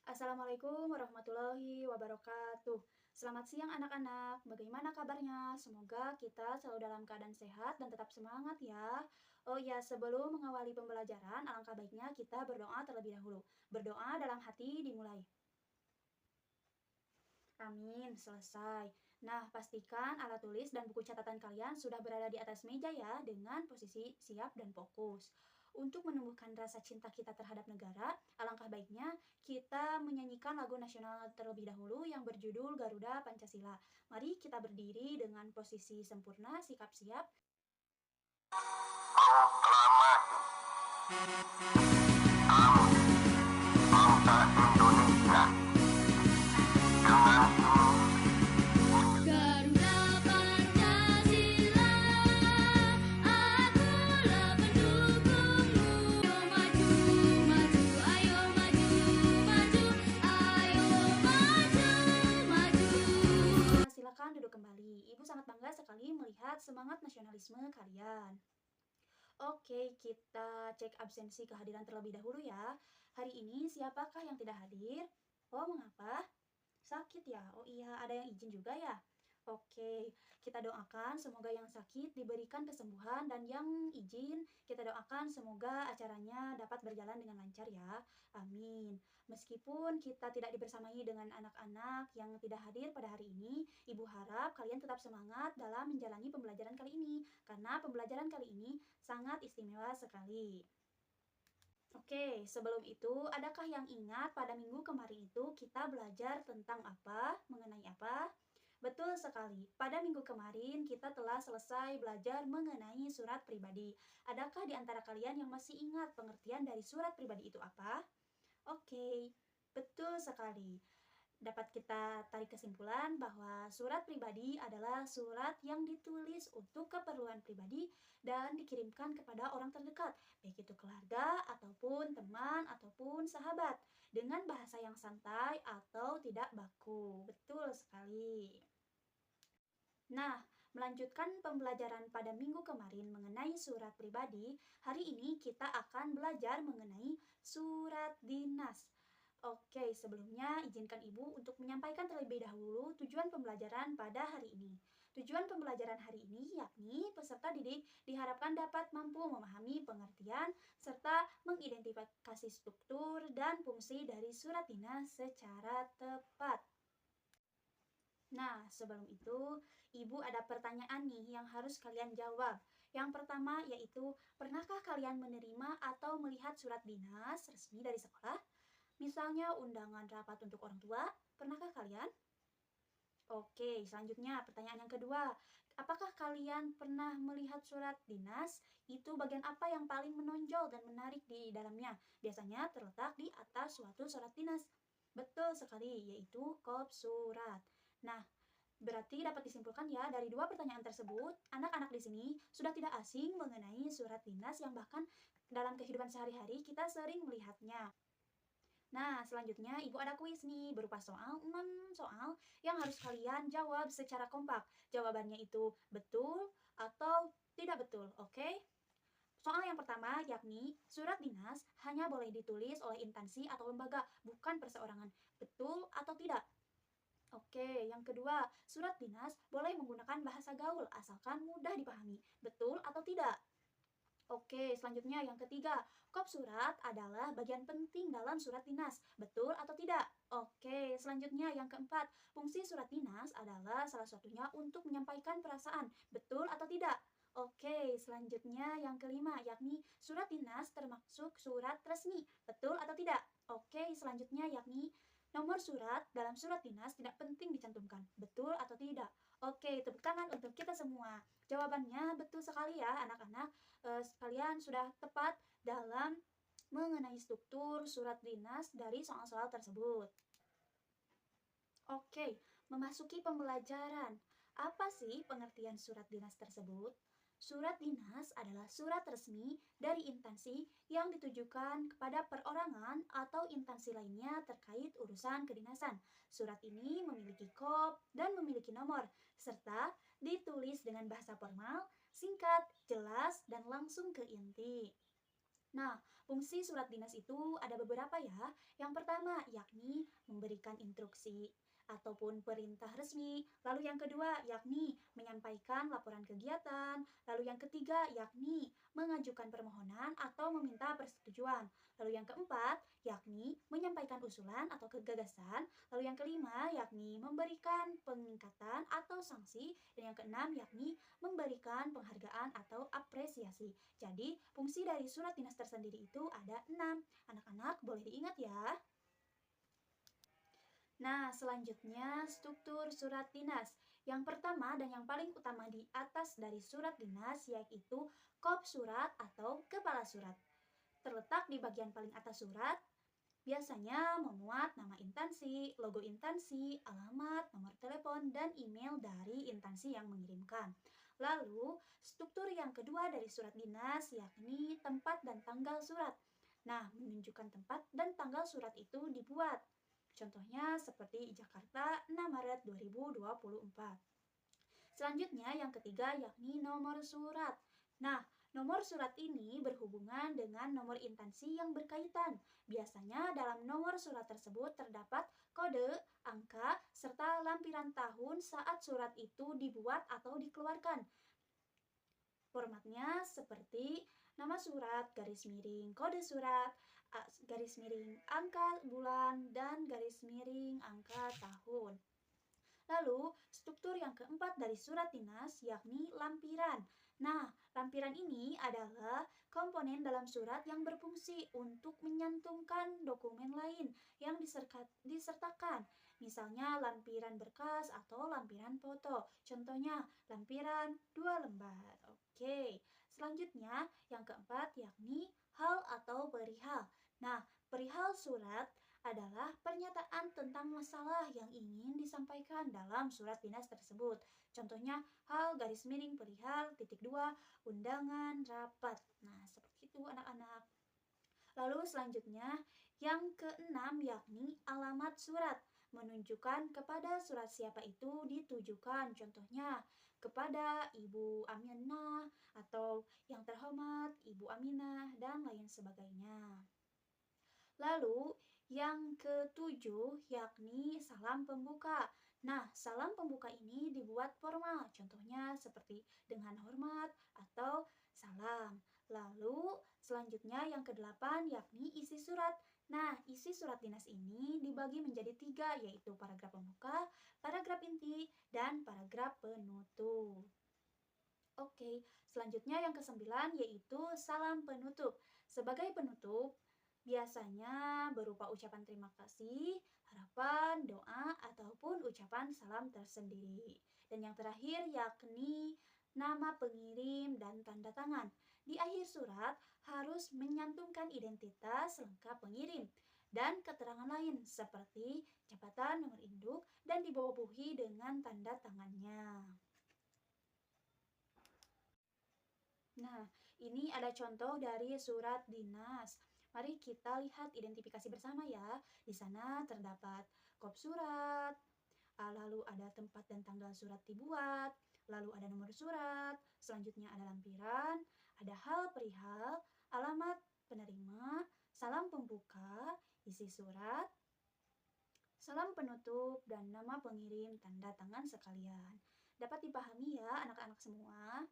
Assalamualaikum warahmatullahi wabarakatuh. Selamat siang anak-anak, bagaimana kabarnya? Semoga kita selalu dalam keadaan sehat dan tetap semangat ya. Oh ya, sebelum mengawali pembelajaran, alangkah baiknya kita berdoa terlebih dahulu. Berdoa dalam hati dimulai. Amin, selesai. Nah, pastikan alat tulis dan buku catatan kalian sudah berada di atas meja ya, dengan posisi siap dan fokus. Untuk menumbuhkan rasa cinta kita terhadap negara, alangkah baiknya kita menyanyikan lagu nasional terlebih dahulu yang berjudul Garuda Pancasila. Mari kita berdiri dengan posisi sempurna, sikap siap. Proklamasi bangsa Indonesia dengan Garuda Pancasila, akulah pendukungmu. Ayo maju, maju, ayo maju, maju. Silakan duduk kembali. Ibu sangat bangga sekali melihat semangat nasionalisme kalian. Oke, kita cek absensi kehadiran terlebih dahulu ya. Hari ini siapakah yang tidak hadir? Oh, mengapa? Sakit ya? Oh iya, ada yang izin juga ya? Oke, kita doakan semoga yang sakit diberikan kesembuhan dan yang izin kita doakan semoga acaranya dapat berjalan dengan lancar ya. Amin. Meskipun kita tidak dibersamai dengan anak-anak yang tidak hadir pada hari ini, Ibu harap kalian tetap semangat dalam menjalani pembelajaran kali ini karena pembelajaran kali ini sangat istimewa sekali. Oke, sebelum itu, adakah yang ingat pada minggu kemarin itu kita belajar tentang apa? Mengenai apa? Betul sekali. Pada minggu kemarin kita telah selesai belajar mengenai surat pribadi. Adakah di antara kalian yang masih ingat pengertian dari surat pribadi itu apa? Oke, betul sekali. Dapat kita tarik kesimpulan bahwa surat pribadi adalah surat yang ditulis untuk keperluan pribadi dan dikirimkan kepada orang terdekat, baik itu keluarga ataupun teman ataupun sahabat, dengan bahasa yang santai atau tidak baku. Betul sekali. Nah, melanjutkan pembelajaran pada minggu kemarin mengenai surat pribadi, hari ini kita akan belajar mengenai surat dinas. Oke, sebelumnya izinkan Ibu untuk menyampaikan terlebih dahulu tujuan pembelajaran pada hari ini. Tujuan pembelajaran hari ini yakni peserta didik diharapkan dapat mampu memahami pengertian serta mengidentifikasi struktur dan fungsi dari surat dinas secara tepat. Nah, sebelum itu, Ibu ada pertanyaan nih yang harus kalian jawab. Yang pertama yaitu, pernahkah kalian menerima atau melihat surat dinas resmi dari sekolah? Misalnya undangan rapat untuk orang tua, pernahkah kalian? Oke, selanjutnya pertanyaan yang kedua. Apakah kalian pernah melihat surat dinas? Itu bagian apa yang paling menonjol dan menarik di dalamnya? Biasanya terletak di atas suatu surat dinas. Betul sekali, yaitu kop surat. Nah, berarti dapat disimpulkan ya dari dua pertanyaan tersebut, anak-anak di sini sudah tidak asing mengenai surat dinas yang bahkan dalam kehidupan sehari-hari kita sering melihatnya. Nah, selanjutnya Ibu ada kuis nih berupa soal 6 soal yang harus kalian jawab secara kompak. Jawabannya itu betul atau tidak betul, oke? Soal yang pertama yakni surat dinas hanya boleh ditulis oleh instansi atau lembaga, bukan perseorangan. Betul atau tidak? Oke, yang kedua, surat dinas boleh menggunakan bahasa gaul asalkan mudah dipahami. Betul atau tidak? Oke, selanjutnya yang ketiga, kop surat adalah bagian penting dalam surat dinas. Betul atau tidak? Oke, selanjutnya yang keempat, fungsi surat dinas adalah salah satunya untuk menyampaikan perasaan. Betul atau tidak? Oke, selanjutnya yang kelima, yakni surat dinas termasuk surat resmi. Betul atau tidak? Oke, selanjutnya yakni nomor surat dalam surat dinas tidak penting dicantumkan. Betul atau tidak? Oke, tepuk tangan untuk kita semua. Jawabannya betul sekali ya anak-anak. Kalian sudah tepat dalam mengenai struktur surat dinas dari soal-soal tersebut. Oke, memasuki pembelajaran. Apa sih pengertian surat dinas tersebut? Surat dinas adalah surat resmi dari instansi yang ditujukan kepada perorangan atau instansi lainnya terkait urusan kedinasan. Surat ini memiliki kop dan memiliki nomor, serta ditulis dengan bahasa formal, singkat, jelas, dan langsung ke inti. Nah, fungsi surat dinas itu ada beberapa ya. Yang pertama yakni memberikan instruksi ataupun perintah resmi. Lalu yang kedua yakni menyampaikan laporan kegiatan. Lalu yang ketiga yakni mengajukan permohonan atau meminta persetujuan. Lalu yang keempat yakni menyampaikan usulan atau gagasan. Lalu yang kelima yakni memberikan peningkatan atau sanksi. Dan yang keenam yakni memberikan penghargaan atau apresiasi. Jadi, fungsi dari surat dinas tersendiri itu ada 6. Anak-anak boleh diingat ya. Nah, selanjutnya struktur surat dinas. Yang pertama dan yang paling utama di atas dari surat dinas yaitu kop surat atau kepala surat. Terletak di bagian paling atas surat, biasanya memuat nama instansi, logo instansi, alamat, nomor telepon, dan email dari instansi yang mengirimkan. Lalu, struktur yang kedua dari surat dinas yakni tempat dan tanggal surat. Nah, menunjukkan tempat dan tanggal surat itu dibuat. Contohnya seperti Jakarta 6 Maret 2024. Selanjutnya yang ketiga yakni nomor surat. Nah, nomor surat ini berhubungan dengan nomor instansi yang berkaitan. Biasanya dalam nomor surat tersebut terdapat kode, angka, serta lampiran tahun saat surat itu dibuat atau dikeluarkan. Formatnya seperti nama surat, garis miring, kode surat, garis miring, angka bulan, dan garis miring, angka tahun. Lalu, struktur yang keempat dari surat dinas yakni lampiran. Nah, lampiran ini adalah komponen dalam surat yang berfungsi untuk menyantumkan dokumen lain yang disertakan. Misalnya lampiran berkas atau lampiran foto. Contohnya, lampiran 2 lembar. Oke, selanjutnya yang keempat yakni hal atau perihal. Nah, perihal surat adalah pernyataan tentang masalah yang ingin disampaikan dalam surat dinas tersebut. Contohnya hal garis miring perihal titik 2 undangan rapat. Nah, seperti itu anak-anak. Lalu selanjutnya yang keenam yakni alamat surat. Menunjukkan kepada surat siapa itu ditujukan. Contohnya kepada Ibu Aminah atau yang terhormat Ibu Aminah dan lain sebagainya. Lalu yang ketujuh yakni salam pembuka. Nah, salam pembuka ini dibuat formal, contohnya seperti dengan hormat atau salam. Lalu selanjutnya yang kedelapan yakni isi surat. Nah, isi surat dinas ini dibagi menjadi 3, yaitu paragraf pembuka, paragraf inti, dan paragraf penutup. Oke, selanjutnya yang kesembilan yaitu salam penutup. Sebagai penutup, biasanya berupa ucapan terima kasih, harapan, doa, ataupun ucapan salam tersendiri. Dan yang terakhir yakni nama pengirim dan tanda tangan. Di akhir surat harus menyantumkan identitas lengkap pengirim dan keterangan lain seperti jabatan, nomor induk, dan dibawahi dengan tanda tangannya. Nah, ini ada contoh dari surat dinas. Mari kita lihat identifikasi bersama ya. Di sana terdapat kop surat, lalu ada tempat dan tanggal surat dibuat, lalu ada nomor surat, selanjutnya ada lampiran, ada hal perihal, alamat penerima, salam pembuka, isi surat, salam penutup, dan nama pengirim tanda tangan sekalian. Dapat dipahami ya anak-anak semua?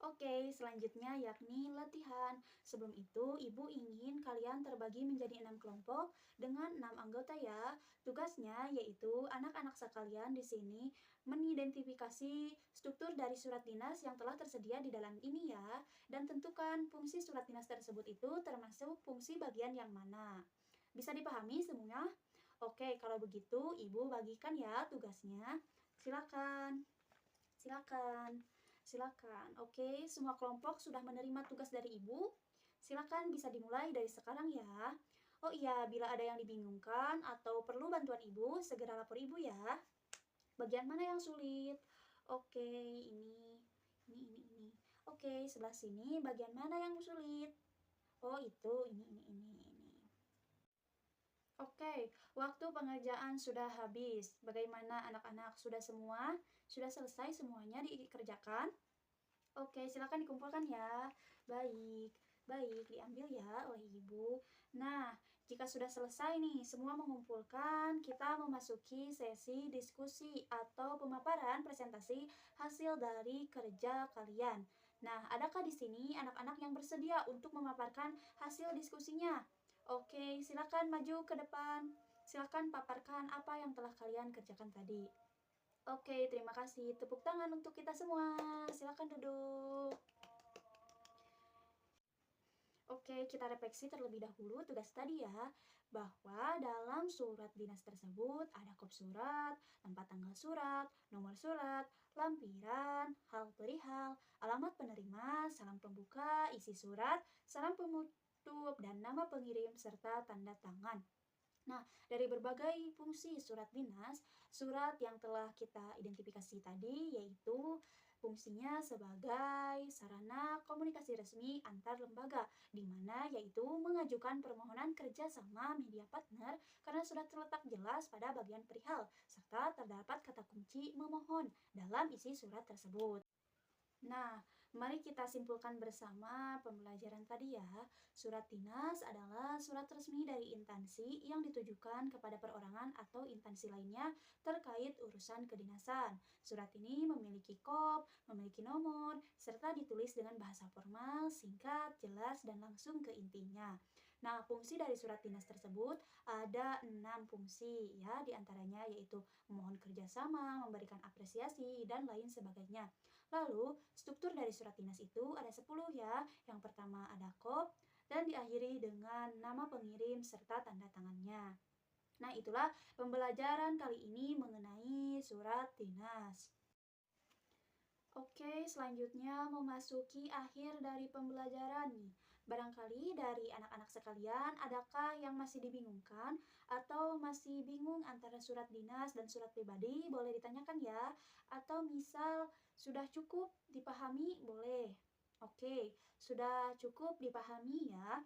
Oke, selanjutnya yakni latihan. Sebelum itu, Ibu ingin kalian terbagi menjadi 6 kelompok dengan 6 anggota ya. Tugasnya yaitu anak-anak sekalian di sini mengidentifikasi struktur dari surat dinas yang telah tersedia di dalam ini ya. Dan tentukan fungsi surat dinas tersebut itu termasuk fungsi bagian yang mana. Bisa dipahami semua? Oke, kalau begitu Ibu bagikan ya tugasnya. Silakan. Silakan. Silakan. Oke, semua kelompok sudah menerima tugas dari Ibu. Silakan bisa dimulai dari sekarang ya. Oh iya, bila ada yang dibingungkan atau perlu bantuan Ibu, segera lapor Ibu ya. Bagian mana yang sulit? Oke, ini. Oke, sebelah sini bagian mana yang sulit? Oh, itu, ini. Oke, waktu pengerjaan sudah habis. Bagaimana anak-anak? Sudah semua? Sudah selesai semuanya dikerjakan? Oke, silakan dikumpulkan ya. Baik. Baik, diambil ya oleh Ibu. Nah, jika sudah selesai nih, semua mengumpulkan, kita memasuki sesi diskusi atau pemaparan presentasi hasil dari kerja kalian. Nah, adakah di sini anak-anak yang bersedia untuk memaparkan hasil diskusinya? Oke, silakan maju ke depan. Silakan paparkan apa yang telah kalian kerjakan tadi. Oke, terima kasih. Tepuk tangan untuk kita semua. Silakan duduk. Oke, kita refleksi terlebih dahulu tugas tadi ya, bahwa dalam surat dinas tersebut ada kop surat, tempat tanggal surat, nomor surat, lampiran, hal perihal, alamat penerima, salam pembuka, isi surat, salam penutup, dan nama pengirim serta tanda tangan. Nah, dari berbagai fungsi surat dinas, surat yang telah kita identifikasi tadi yaitu fungsinya sebagai sarana komunikasi resmi antar lembaga, di mana yaitu mengajukan permohonan kerjasama media partner karena sudah terletak jelas pada bagian perihal, serta terdapat kata kunci memohon dalam isi surat tersebut. Nah, mari kita simpulkan bersama pembelajaran tadi ya. Surat dinas adalah surat resmi dari instansi yang ditujukan kepada perorangan atau instansi lainnya terkait urusan kedinasan. Surat ini memiliki kop, memiliki nomor, serta ditulis dengan bahasa formal, singkat, jelas, dan langsung ke intinya. Nah, fungsi dari surat dinas tersebut ada 6 fungsi ya, diantaranya yaitu memohon kerjasama, memberikan apresiasi, dan lain sebagainya. Lalu, struktur dari surat dinas itu ada 10 ya. Yang pertama ada kop dan diakhiri dengan nama pengirim serta tanda tangannya. Nah, itulah pembelajaran kali ini mengenai surat dinas. Oke, selanjutnya memasuki akhir dari pembelajaran nih. Barangkali dari anak-anak sekalian, adakah yang masih dibingungkan atau masih bingung antara surat dinas dan surat pribadi? Boleh ditanyakan ya. Atau misal sudah cukup dipahami? Boleh. Oke, sudah cukup dipahami ya.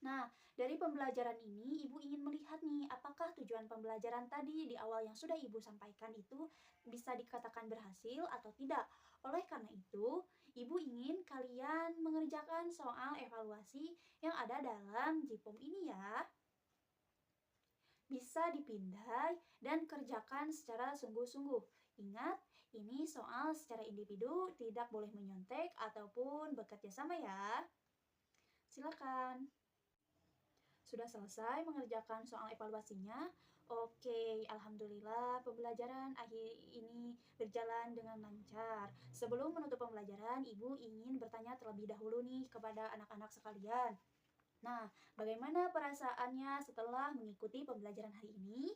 Nah, dari pembelajaran ini Ibu ingin melihat nih, apakah tujuan pembelajaran tadi di awal yang sudah Ibu sampaikan itu bisa dikatakan berhasil atau tidak. Oleh karena itu, Ibu ingin kalian mengerjakan soal evaluasi yang ada dalam JIPOM ini ya. Bisa dipindai dan kerjakan secara sungguh-sungguh. Ingat, ini soal secara individu, tidak boleh menyontek ataupun bekerja sama ya. Silakan. Sudah selesai mengerjakan soal evaluasinya? Oke, alhamdulillah pembelajaran akhir ini berjalan dengan lancar. Sebelum menutup pembelajaran, Ibu ingin bertanya terlebih dahulu nih kepada anak-anak sekalian. Nah, bagaimana perasaannya setelah mengikuti pembelajaran hari ini?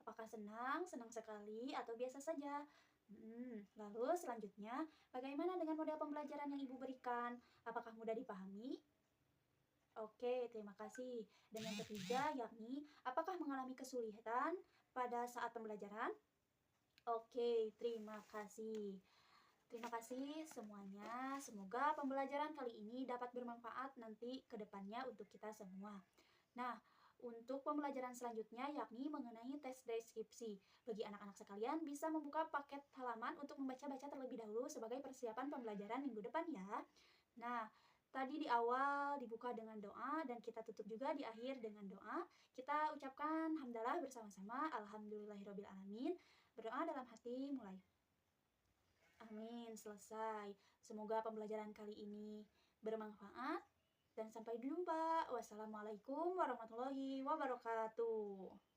Apakah senang, senang sekali, atau biasa saja? Lalu selanjutnya, bagaimana dengan model pembelajaran yang Ibu berikan? Apakah mudah dipahami? Oke, terima kasih. Dan yang ketiga yakni, apakah mengalami kesulitan pada saat pembelajaran? Oke, terima kasih. Terima kasih semuanya. Semoga pembelajaran kali ini dapat bermanfaat nanti ke depannya untuk kita semua. Nah, untuk pembelajaran selanjutnya yakni mengenai tes deskripsi. Bagi anak-anak sekalian bisa membuka paket halaman untuk membaca-baca terlebih dahulu sebagai persiapan pembelajaran minggu depan ya. Nah, tadi di awal dibuka dengan doa dan kita tutup juga di akhir dengan doa. Kita ucapkan hamdalah bersama-sama. Alhamdulillahirrabbilalamin. Berdoa dalam hati mulai. Amin, selesai. Semoga pembelajaran kali ini bermanfaat dan sampai jumpa. Wassalamualaikum warahmatullahi wabarakatuh.